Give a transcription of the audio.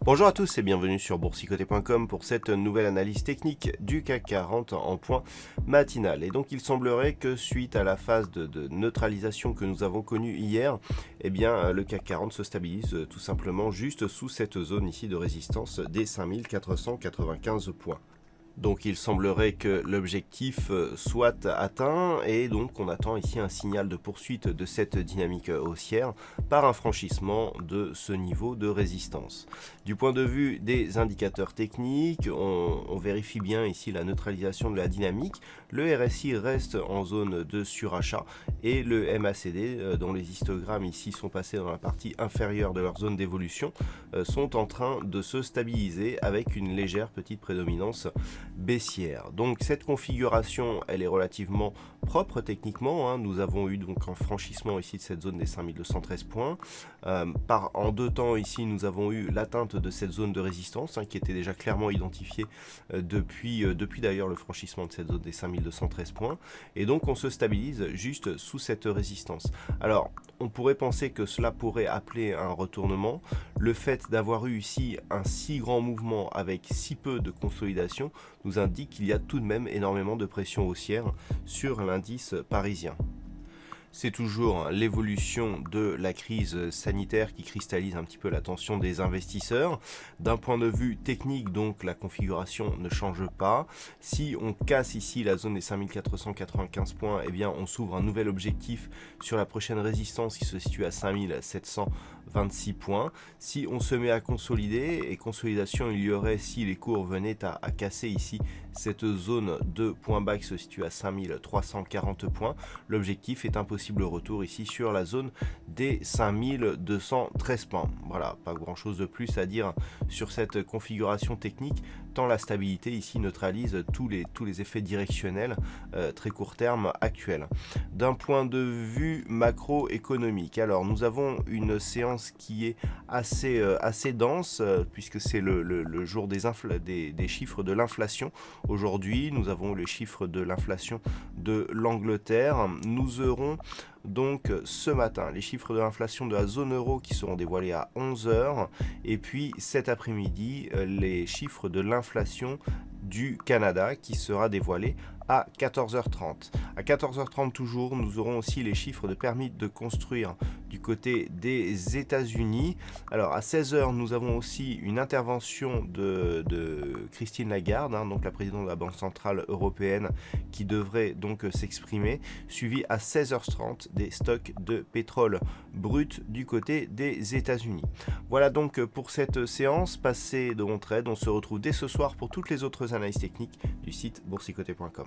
Bonjour à tous et bienvenue sur boursicoté.com pour cette nouvelle analyse technique du CAC 40 en point matinal. Et donc il semblerait que suite à la phase de neutralisation que nous avons connue hier, eh bien le CAC 40 se stabilise tout simplement juste sous cette zone ici de résistance des 5495 points. Donc il semblerait que l'objectif soit atteint et donc on attend ici un signal de poursuite de cette dynamique haussière par un franchissement de ce niveau de résistance. Du point de vue des indicateurs techniques, on vérifie bien ici la neutralisation de la dynamique. Le RSI reste en zone de surachat et le MACD, dont les histogrammes ici sont passés dans la partie inférieure de leur zone d'évolution, sont en train de se stabiliser avec une légère petite prédominance baissière. Donc cette configuration elle est relativement propre techniquement, hein. Nous avons eu donc un franchissement ici de cette zone des 5213 points. En deux temps ici nous avons eu l'atteinte de cette zone de résistance, hein, qui était déjà clairement identifiée depuis d'ailleurs le franchissement de cette zone des 5213 points, et donc on se stabilise juste sous cette résistance. Alors on pourrait penser que cela pourrait appeler un retournement. Le fait d'avoir eu ici un si grand mouvement avec si peu de consolidation nous indique qu'il y a tout de même énormément de pression haussière sur l'indice parisien. C'est toujours l'évolution de la crise sanitaire qui cristallise un petit peu l'attention des investisseurs. D'un point de vue technique, donc, la configuration ne change pas. Si on casse ici la zone des 5495 points, eh bien, on s'ouvre un nouvel objectif sur la prochaine résistance qui se situe à 5726 points. Si on se met à consolider, et consolidation il y aurait si les cours venaient à casser ici cette zone de point bas qui se situe à 5340 points, l'objectif est un possible retour ici sur la zone des 5213 points. Voilà, pas grand chose de plus à dire sur cette configuration technique, tant la stabilité ici neutralise tous les effets directionnels très court terme actuels. D'un point de vue macroéconomique, alors nous avons une séance qui est assez dense, puisque c'est le jour des chiffres de l'inflation. Aujourd'hui, nous avons les chiffres de l'inflation de l'Angleterre. Nous aurons donc ce matin les chiffres de l'inflation de la zone euro qui seront dévoilés à 11 h, et puis cet après-midi les chiffres de l'inflation du Canada qui sera dévoilé à 14h30. À 14h30 toujours, nous aurons aussi les chiffres de permis de construire du côté des États-Unis. Alors à 16h, nous avons aussi une intervention de Christine Lagarde, hein, donc la présidente de la Banque Centrale Européenne, qui devrait donc s'exprimer, suivi à 16h30 des stocks de pétrole brut du côté des États-Unis. Voilà donc pour cette séance. Passez de bon trade. On se retrouve dès ce soir pour toutes les autres analyses techniques du site boursicoté.com.